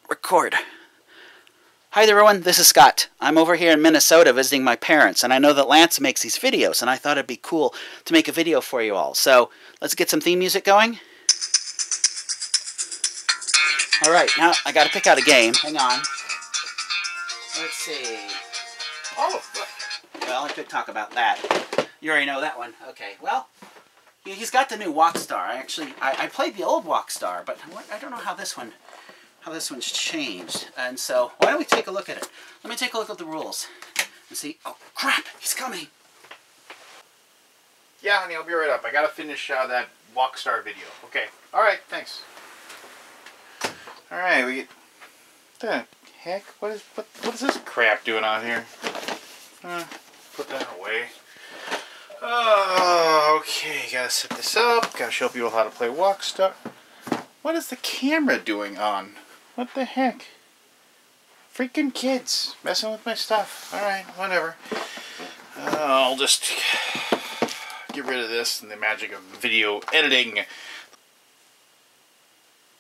Record. Hi there everyone, this is Scott. I'm over here in Minnesota visiting my parents, and I know that Lance makes these videos, and I thought it'd be cool to make a video for you all. So, let's get some theme music going. Alright, now I gotta pick out a game. Hang on. Let's see. Oh, well, I could talk about that. You already know that one. Okay, well, he's got the new Wok Star. I played the old Wok Star, but I don't know how this one's changed. And so, why don't we take a look at it? Let me take a look at the rules and see. Oh, crap! He's coming! Yeah, honey, I'll be right up. I gotta finish that Wok Star video. Okay. Alright, thanks. Alright, we get... What the heck? What is this crap doing out here? Put that away. Oh, okay, gotta set this up. Gotta show people how to play Wok Star. What is the camera doing on? What the heck? Freaking kids messing with my stuff. Alright, whatever. I'll just get rid of this and the magic of video editing.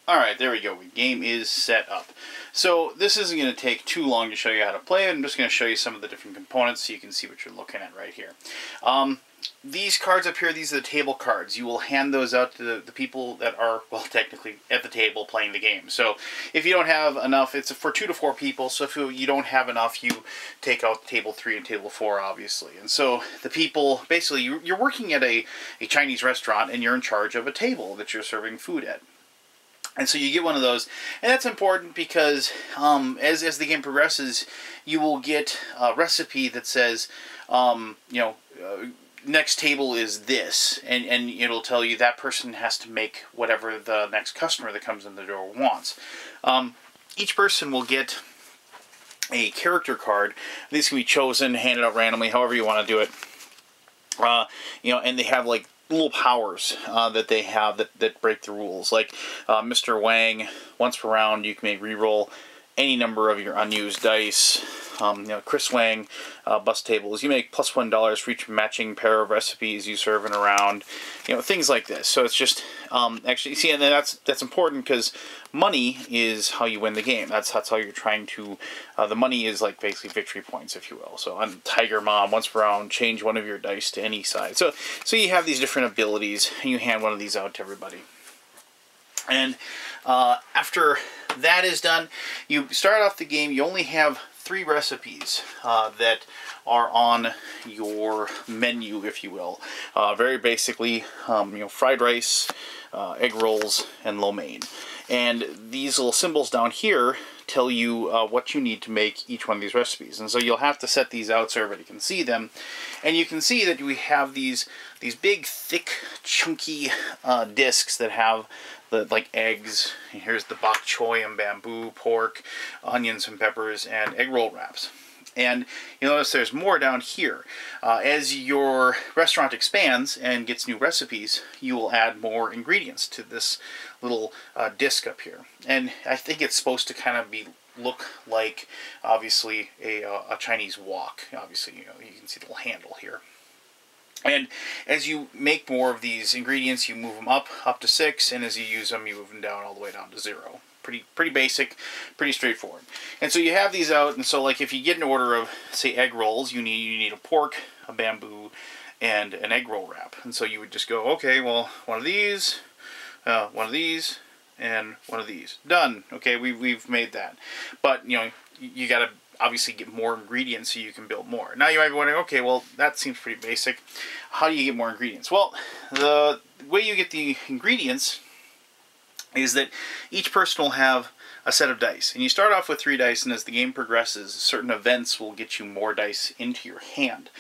Alright, there we go. The game is set up. So, this isn't going to take too long to show you how to play it. I'm just going to show you some of the different components so you can see what you're looking at right here. These cards up here, these are the table cards. You will hand those out to the people that are, well, technically at the table playing the game. So if you don't have enough, it's for 2 to 4 people. So if you don't have enough, you take out table 3 and table 4, obviously. And so the people, basically, you're working at a Chinese restaurant and you're in charge of a table that you're serving food at. And so you get one of those, and that's important because as the game progresses, you will get a recipe that says, next table is this, and it'll tell you that person has to make whatever the next customer that comes in the door wants. Each person will get a character card. These can be chosen, handed out randomly, however you want to do it. And they have like little powers that they have that break the rules. Like Mr. Wang, once per round, you can re-roll any number of your unused dice. Chris Wang, bus tables. You make plus $1 for each matching pair of recipes you serve in a round. Things like this. So it's just actually, see, and that's important because money is how you win the game. That's how you're trying to. The money is like basically victory points, if you will. So on Tiger Mom, once per round, change one of your dice to any side. So you have these different abilities, and you hand one of these out to everybody. And after that is done, you start off the game. You only have 3 recipes that are on your menu, if you will. Very basically, fried rice, egg rolls, and lo mein. And these little symbols down here tell you what you need to make each one of these recipes. And so you'll have to set these out so everybody can see them. And you can see that we have these big, thick, chunky discs that have like eggs. Here's the bok choy and bamboo, pork, onions and peppers, and egg roll wraps. And you'll notice there's more down here. As your restaurant expands and gets new recipes, you will add more ingredients to this little disc up here. And I think it's supposed to kind of look like, obviously, a Chinese wok. Obviously, you can see the little handle here. And as you make more of these ingredients, you move them up to 6, and as you use them, you move them down all the way down to 0. Pretty basic, pretty straightforward. And so you have these out, and so like if you get an order of, say, egg rolls, you need a pork, a bamboo, and an egg roll wrap. And so you would just go, okay, well, one of these, and one of these. Done. Okay, we've made that. But, you got to obviously get more ingredients so you can build more. Now you might be wondering, okay, well, that seems pretty basic. How do you get more ingredients? Well, the way you get the ingredients is that each person will have a set of dice. And you start off with 3 dice, and as the game progresses, certain events will get you more dice into your hand.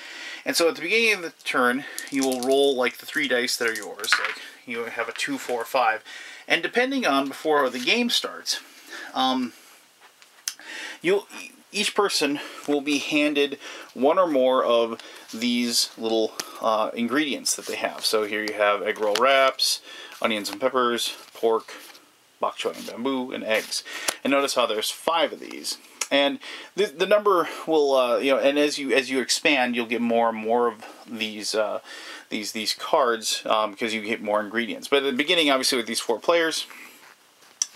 And so at the beginning of the turn, you will roll like the 3 dice that are yours. Like you have a 2, 4, 5. And depending on before the game starts, each person will be handed one or more of these little ingredients that they have. So here you have egg roll wraps, onions and peppers, pork, bok choy and bamboo, and eggs. And notice how there's 5 of these. And the number will, you know, and as you expand, you'll get more and more of these cards because you get more ingredients. But at the beginning, obviously, with these 4 players,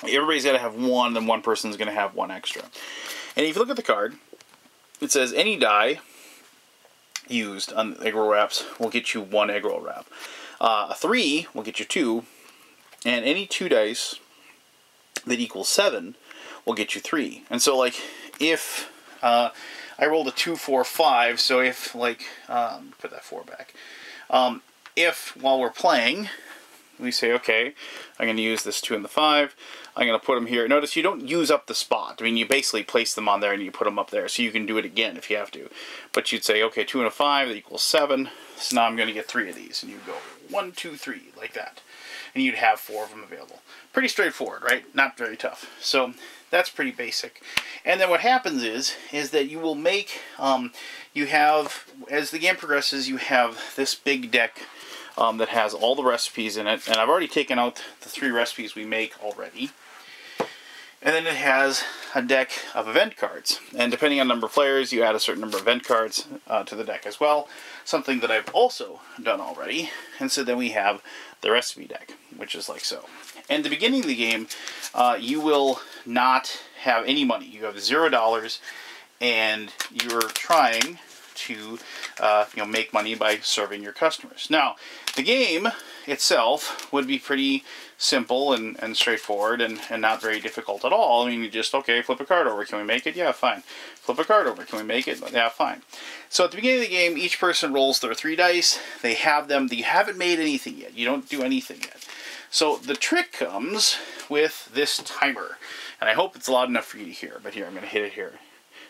everybody's got to have one, and one person's going to have one extra. And if you look at the card, it says any die used on egg roll wraps will get you 1 egg roll wrap. A 3 will get you 2, and any 2 dice that equals 7 will get you 3. And so, like, if I rolled a 2, 4, 5, so if, like, put that 4 back. If, while we're playing, we say, okay, I'm going to use this 2 and the 5. I'm going to put them here. Notice you don't use up the spot. I mean, you basically place them on there and you put them up there. So you can do it again if you have to. But you'd say, okay, 2 and a 5, that equals 7. So now I'm going to get 3 of these. And you go 1, 2, 3, like that. And you'd have 4 of them available. Pretty straightforward, right? Not very tough. So that's pretty basic. And then what happens is that you will make, you have, as the game progresses, you have this big deck that has all the recipes in it. And I've already taken out the 3 recipes we make already. And then it has a deck of event cards. And depending on number of players, you add a certain number of event cards to the deck as well. Something that I've also done already. And so then we have the recipe deck, which is like so. And at the beginning of the game, you will not have any money. You have $0, and you're trying to you know, make money by serving your customers. Now, the game itself would be pretty simple and straightforward and not very difficult at all. I mean, you just, okay, flip a card over. Can we make it? Yeah, fine. Flip a card over. Can we make it? Yeah, fine. So at the beginning of the game, each person rolls their 3 dice. They have them. You haven't made anything yet. You don't do anything yet. So the trick comes with this timer. And I hope it's loud enough for you to hear. But here, I'm going to hit it here.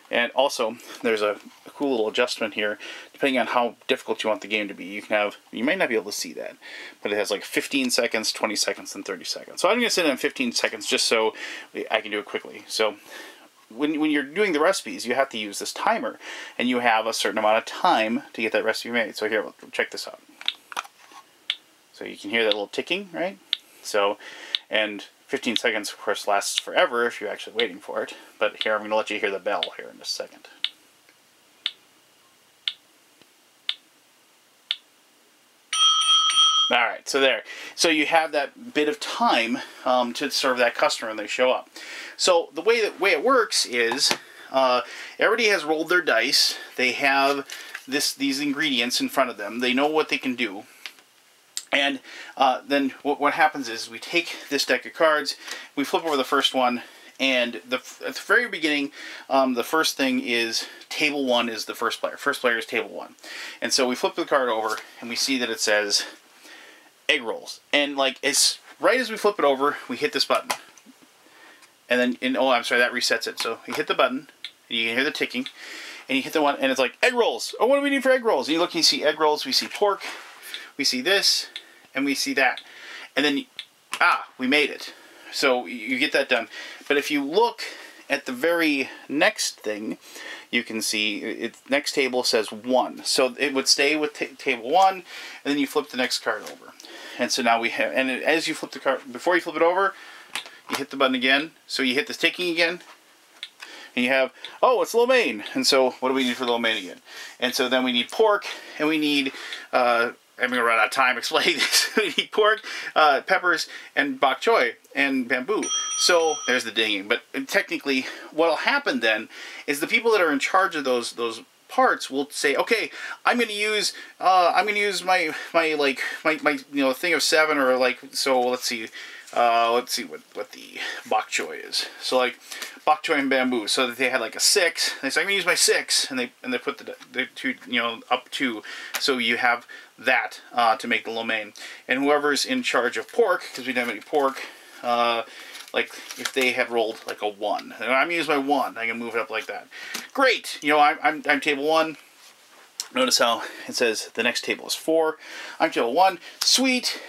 And also, there's a cool little adjustment here. Depending on how difficult you want the game to be, you can have, you might not be able to see that, but it has like 15 seconds, 20 seconds, and 30 seconds. So I'm going to set it in 15 seconds just so I can do it quickly. So when you're doing the recipes, you have to use this timer, and you have a certain amount of time to get that recipe made. So here, check this out. So you can hear that little ticking, right? So, and 15 seconds, of course, lasts forever if you're actually waiting for it. But here, I'm going to let you hear the bell here in just a second. Alright, so there. So you have that bit of time to serve that customer when they show up. So the way it works is everybody has rolled their dice. They have these ingredients in front of them. They know what they can do. And then what happens is we take this deck of cards, we flip over the first one, and at the very beginning, the first thing is table 1 is the first player. First player is table 1. And so we flip the card over, and we see that it says egg rolls. And like, it's right as we flip it over, we hit this button. And then, oh, I'm sorry, that resets it. So you hit the button, and you can hear the ticking, and you hit the one, and it's like, egg rolls! Oh, what do we need for egg rolls? And you look, and you see egg rolls, we see pork, we see this, and we see that. And then, we made it. So you get that done. But if you look at the very next thing, you can see next table says 1. So it would stay with table 1, and then you flip the next card over. And so now we have, and as you flip the card, before you flip it over, you hit the button again. So you hit the ticking again, and you have, oh, it's lo mein. And so what do we need for lo mein again? And so then we need pork, and we need, I'm going to run out of time explaining this. We need pork, peppers, and bok choy, and bamboo. So there's the dinging. But technically, what will happen then is the people that are in charge of those parts will say, okay, I'm going to use my thing of 7, or like, so let's see what the bok choy is. So like bok choy and bamboo. So that they had like a 6. They say, I'm going to use my 6, and they put the 2, up 2. So you have that to make the lo mein. And whoever's in charge of pork, because we don't have any pork, like if they had rolled like a 1, and I'm gonna use my 1, I can move it up like that. Great, I'm table 1. Notice how it says the next table is 4. I'm table 1. Sweet.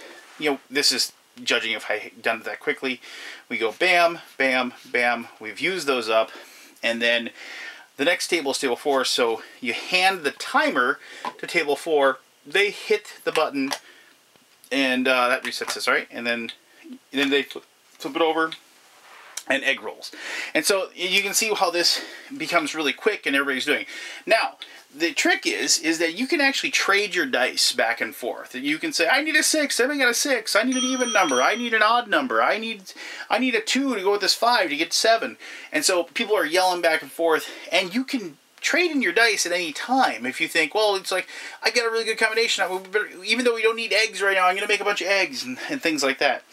This is judging if I done it that quickly. We go bam, bam, bam. We've used those up, and then the next table is table 4. So you hand the timer to table 4. They hit the button, and that resets this, right? And then they flip it over, and egg rolls. And so you can see how this becomes really quick and everybody's doing. Now, the trick is that you can actually trade your dice back and forth. You can say, I need a 6, everybody got a 6, I need an even number, I need an odd number, I need a 2 to go with this 5 to get 7. And so people are yelling back and forth, and you can trade in your dice at any time. If you think, well, it's like, I got a really good combination, even though we don't need eggs right now, I'm going to make a bunch of eggs and things like that.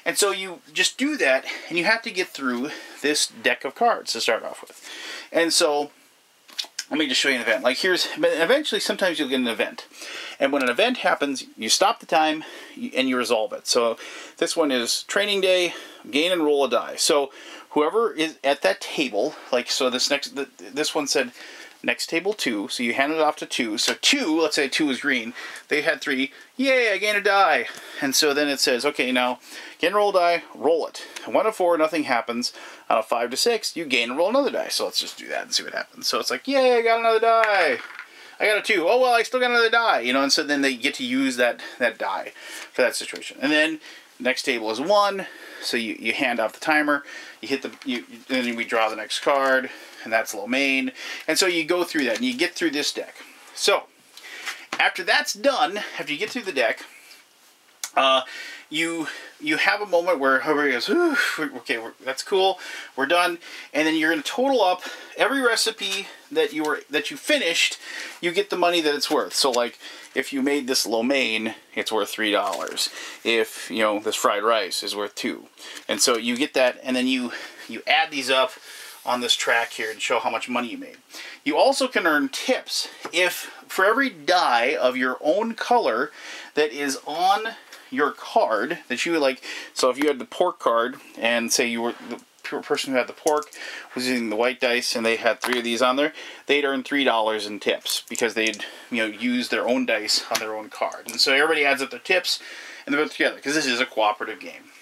And so you just do that, and you have to get through this deck of cards to start off with. And so, let me just show you an event. Like eventually sometimes you'll get an event. And when an event happens, you stop the time, and you resolve it. So this one is training day, gain and roll a die. So whoever is at that table, like, so this one said, next table 2, so you hand it off to 2. So 2, let's say 2 is green, they had 3, yay, I gain a die. And so then it says, okay, now, gain and roll a die, roll it. 1 to 4, nothing happens. On a 5 to 6, you gain and roll another die. So let's just do that and see what happens. So it's like, yay, I got another die. I got a 2. Oh, well, I still got another die. You know, and so then they get to use that die for that situation. And then next table is 1, so you hand off the timer, you hit then we draw the next card, and that's lo mein. And so you go through that, and you get through this deck. So, after that's done, after you get through the deck, you have a moment where everybody goes, okay, that's cool, we're done, and then you're going to total up every recipe that you finished. You get the money that it's worth. So, like, if you made this lo mein, it's worth $3. If, you know, this fried rice is worth $2, and so you get that, and then you add these up on this track here and show how much money you made. You also can earn tips if for every die of your own color that is on your card that you like. So if you had the pork card, and say you were the person who had the pork was using the white dice, and they had 3 of these on there, they'd earn $3 in tips because they'd, you know, use their own dice on their own card. And so everybody adds up their tips, and they're both together because this is a cooperative game.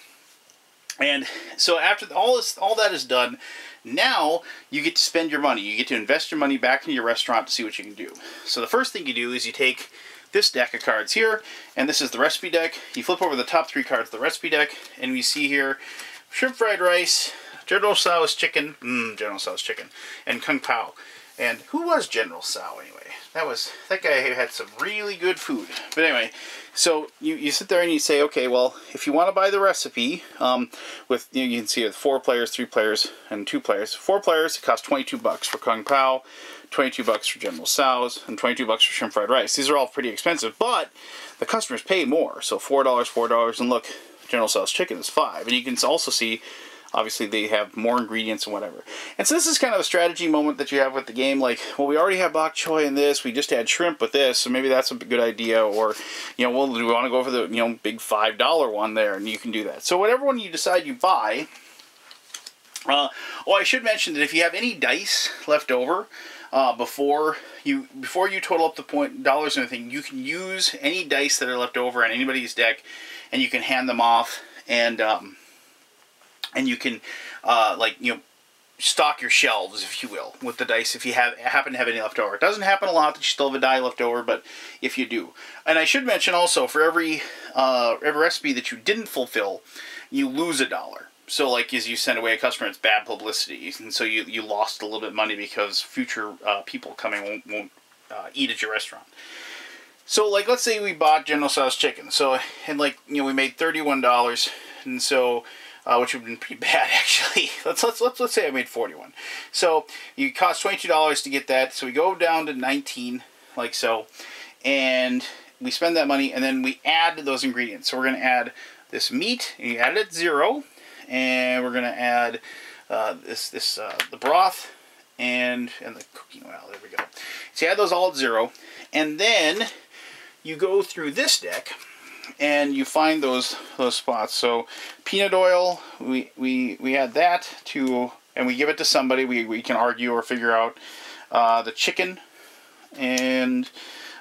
And so after all that is done, now you get to spend your money. You get to invest your money back into your restaurant to see what you can do. So the first thing you do is you take this deck of cards here, and this is the recipe deck. You flip over the top 3 cards of the recipe deck, and we see here shrimp fried rice, General Tso's chicken, General Tso's chicken, and Kung Pao. And who was General Tso anyway? That guy had some really good food. But anyway, so you sit there and you say, okay, well, if you want to buy the recipe, with, you know, you can see it 4 players, 3 players, and 2 players. 4 players, it costs $22 for Kung Pao, $22 for General Tso's, and $22 for shrimp fried rice. These are all pretty expensive, but the customers pay more. So $4, $4, and look, General Tso's chicken is $5. And you can also see, obviously, they have more ingredients and whatever. And so this is kind of a strategy moment that you have with the game. Like, well, we already have bok choy in this. We just had shrimp with this, so maybe that's a good idea. Or, you know, well, do we want to go for the, you know, big $5 one there? And you can do that. So whatever one you decide you buy. Oh, I should mention that if you have any dice left over before you total up the dollars and everything, you can use any dice that are left over on anybody's deck, and you can hand them off, and you can, like, you know, stock your shelves, if you will, with the dice if you happen to have any left over. It doesn't happen a lot that you still have a die left over, but if you do. And I should mention also, for every recipe that you didn't fulfill, you lose $1. So, like, as you send away a customer, it's bad publicity, and so you lost a little bit of money because future people coming won't eat at your restaurant. So, like, let's say we bought General Tso's chicken. So, and, like, you know, we made $31, and so, which would have been pretty bad, actually. Let's say I made $41. So you cost $22 to get that. So we go down to $19, like so, and we spend that money, and then we add those ingredients. So we're going to add this meat, and you add it at 0, and we're going to add the broth and the cooking oil. There we go. So you add those all at 0, and then you go through this deck, and you find those spots. So peanut oil, we add that to, and we give it to somebody. We can argue or figure out the chicken and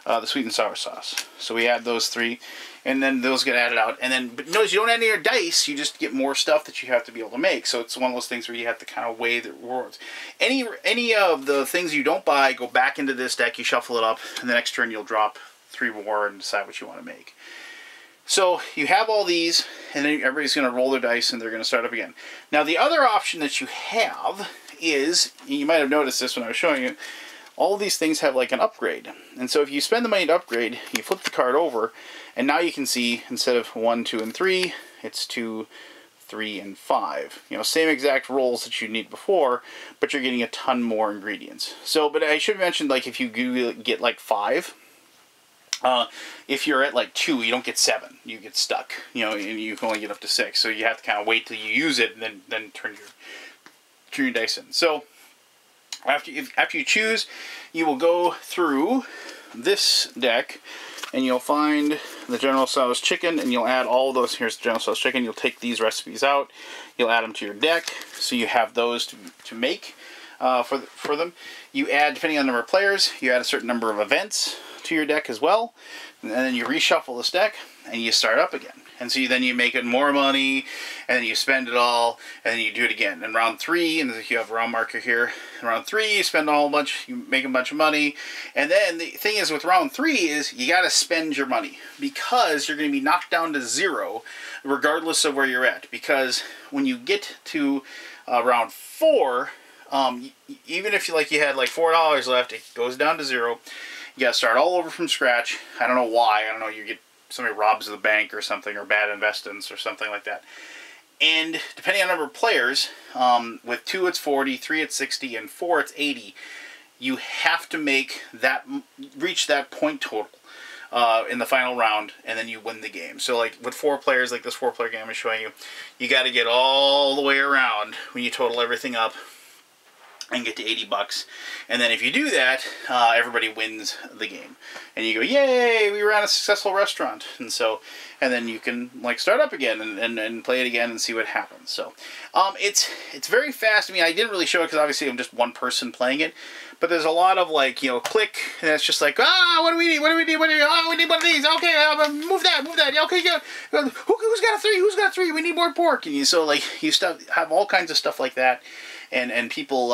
the sweet and sour sauce. So we add those 3, and then those get added out. And then, but notice you don't add any of your dice. You just get more stuff that you have to be able to make. So it's one of those things where you have to kind of weigh the rewards. Any of the things you don't buy go back into this deck. You shuffle it up, and the next turn you'll drop 3 more and decide what you want to make. So you have all these, and then everybody's going to roll their dice, and they're going to start up again. Now, the other option that you have is, you might have noticed this when I was showing you, all of these things have like an upgrade. And so if you spend the money to upgrade, you flip the card over, and now you can see, instead of 1, 2, and 3, it's 2, 3, and 5. You know, same exact rolls that you need before, but you're getting a ton more ingredients. So, but I should mention, like, if you get like 5, if you're at like 2, you don't get 7. You get stuck, you know, and you can only get up to 6. So you have to kind of wait till you use it, and then turn your dice in. So after you choose, you will go through this deck, and you'll find the General Tso's chicken, and you'll add all those. Here's the General Tso's chicken. You'll take these recipes out. You'll add them to your deck, so you have those to make for them. You add, depending on the number of players, you add a certain number of events to your deck as well, and then you reshuffle this deck, and you start up again. And so then you make it more money, and then you spend it all, and then you do it again. In round 3, and you have a round marker here, in round 3, you spend you make a bunch of money. And then the thing is with round 3 is you got to spend your money, because you're going to be knocked down to 0 regardless of where you're at. Because when you get to round 4, even if you had like $4 left, it goes down to 0. You got to start all over from scratch. I don't know why. I don't know. You get somebody robs the bank or something, or bad investments or something like that. And depending on the number of players, with 2 it's 40, 3 it's 60, and 4 it's 80. You have to reach that point total in the final round, and then you win the game. So like with 4 players, like this 4-player game I'm showing you, you got to get all the way around when you total everything up and get to $80. And then if you do that, everybody wins the game. And you go, yay, we ran a successful restaurant. And then you can like start up again and play it again and see what happens. So it's very fast. I mean, I didn't really show it because obviously I'm just one person playing it. But there's a lot of like, you know, click, and it's just like, what do we need? What do we need? Oh, we need one of these. Okay, move that. Okay, good. Who's got a 3? Who's got a 3? We need more pork. And so like you have all kinds of stuff like that. And people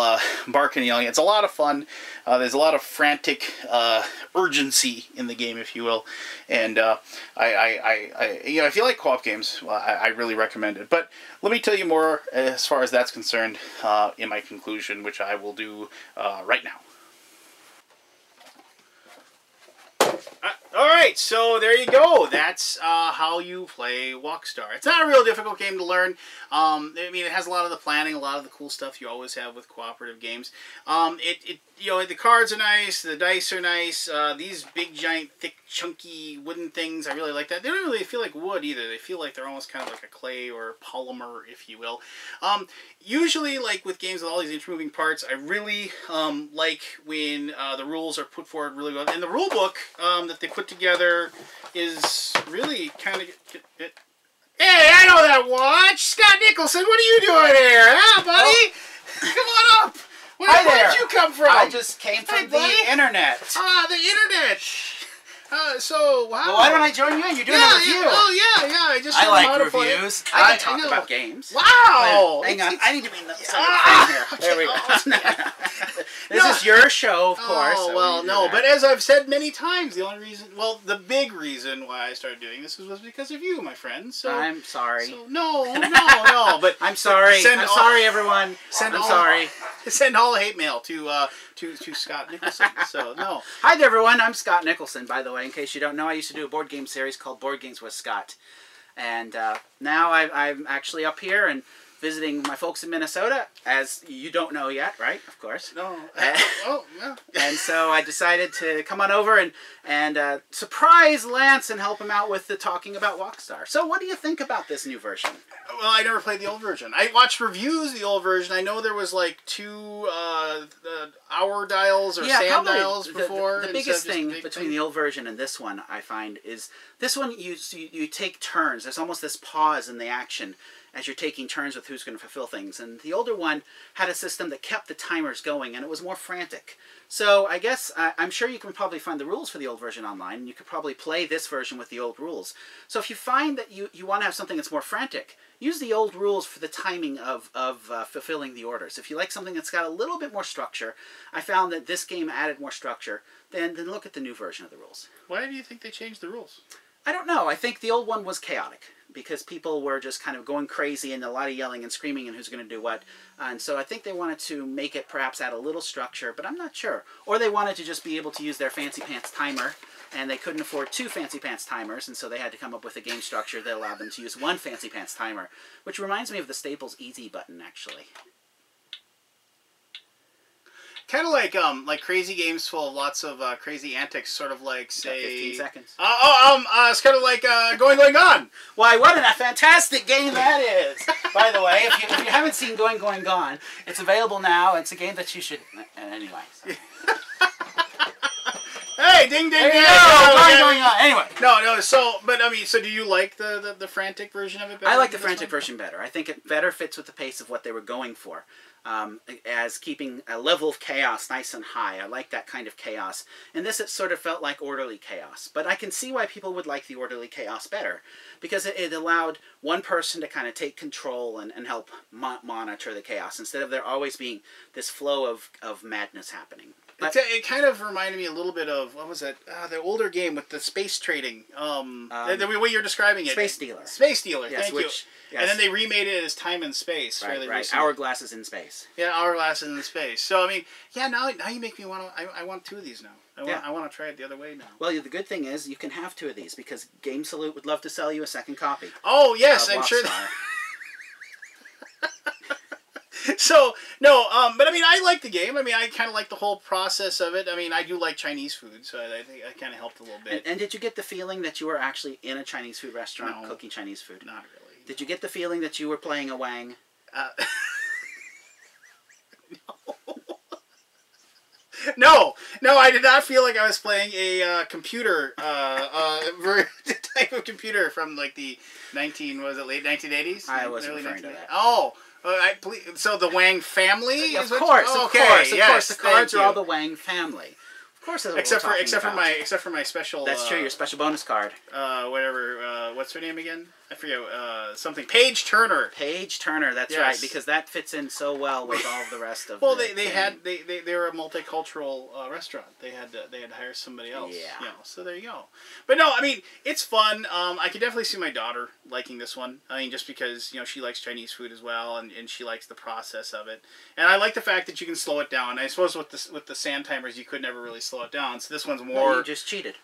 barking and yelling. It's a lot of fun. There's a lot of frantic urgency in the game, if you will. And if you like co-op games, well, I really recommend it. But let me tell you more as far as that's concerned in my conclusion, which I will do right now. Alright, so there you go. That's how you play Wok Star. It's not a real difficult game to learn. I mean, it has a lot of the planning, a lot of the cool stuff you always have with cooperative games. The cards are nice, the dice are nice. These big, giant, thick, chunky wooden things, I really like that. They don't really feel like wood either. They feel like they're almost kind of like a clay or polymer, if you will. Usually, like with games with all these intermoving parts, I really like when the rules are put forward really well. And the rule book that they put together is really kind of... Hey, I know that watch! Scott Nicholson, what are you doing here? Huh, buddy? Come on up! Where did you come from? I just came from the internet. Ah, the internet! Wow. Well, why don't I join you in? You're doing a review. I like reviews. I can talk about games. Wow! Hang on, I need to be in the frame here. There we go. This is your show, of course. Oh, well, no, but as I've said many times, the big reason why I started doing this was because of you, my friend. So I'm sorry. So, no, but I'm sorry. I'm sorry, everyone. I'm sorry. Send all hate mail to Scott Nicholson. So no. Hi there, everyone. I'm Scott Nicholson, by the way. In case you don't know, I used to do a board game series called Board Games with Scott, and now I'm actually up here and visiting my folks in Minnesota, as you don't know yet, right? Of course. No. And so I decided to come on over and surprise Lance and help him out with the talking about Wok Star. So what do you think about this new version? Well, I never played the old version. I watched reviews of the old version. I know there was like 2 hour dials or sand dials before. The biggest thing between the old version and this one, I find, is this one you take turns. There's almost this pause in the action as you're taking turns with who's going to fulfill things. And the older one had a system that kept the timers going, and it was more frantic. So I guess, I'm sure you can probably find the rules for the old version online, and you could probably play this version with the old rules. So if you find that you want to have something that's more frantic, use the old rules for the timing of fulfilling the orders. If you like something that's got a little bit more structure, I found that this game added more structure, then look at the new version of the rules. Why do you think they changed the rules? I don't know. I think the old one was chaotic because people were just kind of going crazy and a lot of yelling and screaming and who's going to do what. And so I think they wanted to make it perhaps add a little structure, but I'm not sure. Or they wanted to just be able to use their fancy pants timer, and they couldn't afford 2 fancy pants timers, and so they had to come up with a game structure that allowed them to use 1 fancy pants timer, which reminds me of the Staples Easy button, actually. Kind of like crazy games full of lots of crazy antics, sort of like, say... 15 seconds. It's kind of like Going On! Why, what a fantastic game that is! By the way, if you haven't seen Going Gone, it's available now. It's a game that you should... Anyway. So. Hey, ding, ding, ding! Going On! Anyway. No, so do you like the frantic version of it better? I like the frantic version better. I think it better fits with the pace of what they were going for. As keeping a level of chaos nice and high. I like that kind of chaos. And this, it sort of felt like orderly chaos. But I can see why people would like the orderly chaos better. Because it allowed one person to kind of take control and help monitor the chaos. Instead of there always being this flow of madness happening. But, it kind of reminded me a little bit of, what was that? The older game with the space trading. The way you're describing it. Space Dealer. Space Dealer, yes, thank you. Yes. And then they remade it as Time and Space. Right. Hourglass is in space. Yeah, Hourglass is in space. So, I mean, yeah, now you make me want to... I want 2 of these now. I want to try it the other way now. Well, the good thing is you can have 2 of these because Game Salute would love to sell you a second copy. Oh, yes, I'm Wok sure. Star. So, no, but I mean, I like the game. I mean, I kind of like the whole process of it. I mean, I do like Chinese food, so I think I kind of helped a little bit. And did you get the feling that you were actually in a Chinese food restaurant cooking Chinese food? Not really. Did you get the feeling that you were playing a Wang? No, I did not feel like I was playing a computer, type of computer from like the late 1980s? I wasn't referring to that. Oh, so the Wang family? Of course, of course. The cards are all the Wang family. Of course, that's what except for my special. That's true. Your special bonus card. Whatever. What's her name again? I forget. Something. Paige Turner. Paige Turner. That's right. Because that fits in so well with all of the rest of. Well, they were a multicultural restaurant. They had to hire somebody else. Yeah. You know, so there you go. But no, I mean, it's fun. I could definitely see my daughter liking this one. I mean, just because she likes Chinese food as well, and she likes the process of it. And I like the fact that you can slow it down. I suppose with the sand timers, you could never really slow it down. So this one's more. No, you just cheated.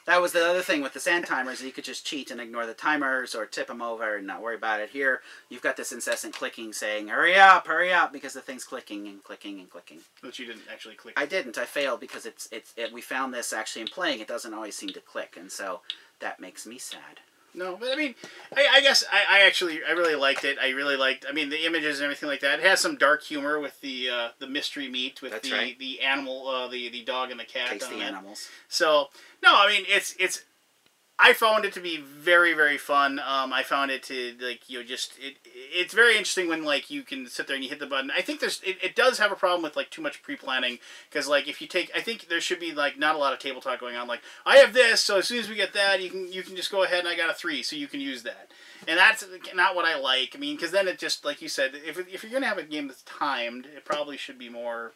That was the other thing with the sand timers. You could just cheat and ignore the timers or tip them over and not worry about it. Here, you've got this incessant clicking saying, hurry up, because the thing's clicking and clicking and clicking. But you didn't actually click. I didn't. I failed because we found this actually in playing. It doesn't always seem to click, and so that makes me sad. No, but I mean, I guess I really liked it. I really liked, I mean, the images and everything like that. It has some dark humor with the mystery meat with the animal, the dog and the cat. Tasty animals. So, no, I mean, I found it to be very, very fun. I found it to, like, it's very interesting when, like, you can sit there and you hit the button. I think it does have a problem with, like, too much pre-planning, because, like, if you I think there should be, like, not a lot of table talk going on, like, I have this, so as soon as we get that, you can just go ahead and I got a 3, so you can use that. And that's not what I like. I mean, because then it just, like you said, if you're going to have a game that's timed, it probably should be more...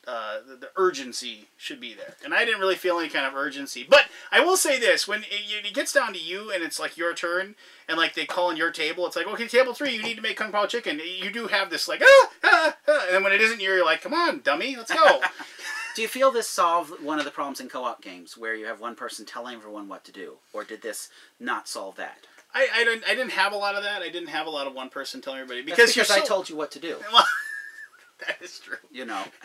the urgency should be there. And I didn't really feel any kind of urgency. But I will say this, when it gets down to you and it's like your turn, and like they call on your table, it's like, okay, table 3, you need to make Kung Pao chicken. You do have this like, and then when it isn't, you're like, come on, dummy, let's go. Do you feel this solved one of the problems in co-op games, where you have one person telling everyone what to do? Or did this not solve that? I didn't have a lot of that. I didn't have a lot of one person telling everybody. Because I told you what to do. That is true.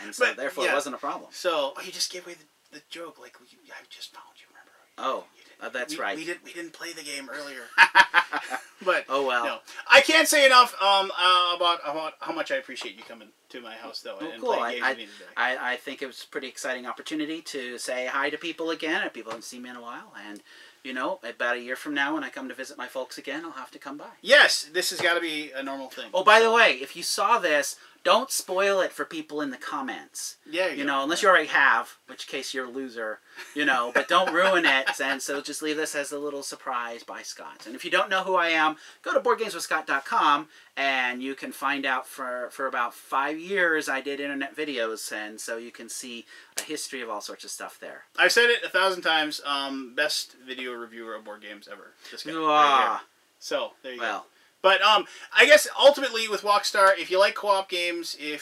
And so therefore it wasn't a problem. So, you just gave away the joke, like, I just found you, remember? That's right. We didn't play the game earlier. But, oh well. No. I can't say enough about how much I appreciate you coming to my house, though, and cool. playing games with me today. I think it was a pretty exciting opportunity to say hi to people again, and people haven't seen me in a while, and... about a year from now when I come to visit my folks again, I'll have to come by. Yes, this has got to be a normal thing. Oh, by the way, if you saw this, don't spoil it for people in the comments. Yeah, you know, unless you already have, which case you're a loser. You know, but don't ruin it. And so just leave this as a little surprise by Scott. And if you don't know who I am, go to BoardGamesWithScott.com and you can find out for about 5 years I did internet videos, and so you can see a history of all sorts of stuff there. I've said it 1,000 times. Best video reviewer of board games ever. This guy. Right. So there you go. Well. But I guess ultimately with Wok Star, if you like co-op games, I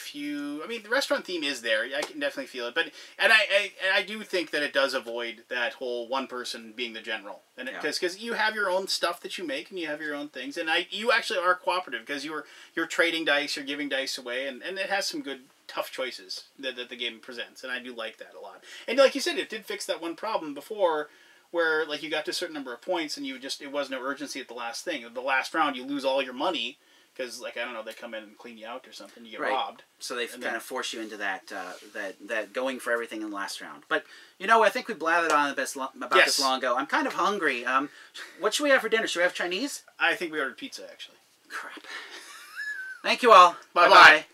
mean, the restaurant theme is there. I can definitely feel it. But I do think that it does avoid that whole one person being the general, and because you have your own stuff that you make and you have your own things, and you actually are cooperative because you're trading dice, you're giving dice away, and it has some good tough choices that the game presents, and I do like that a lot. And like you said, it did fix that one problem before, where like you got to a certain number of points and it was no urgency at the last thing. The last round, you lose all your money because, like, I don't know, they come in and clean you out or something. You get robbed. So they kind of force you into that going for everything in the last round. But you know, I think we blathered on about this long ago. I'm kind of hungry. What should we have for dinner? Should we have Chinese? I think we ordered pizza, actually. Crap. Thank you all. Bye-bye.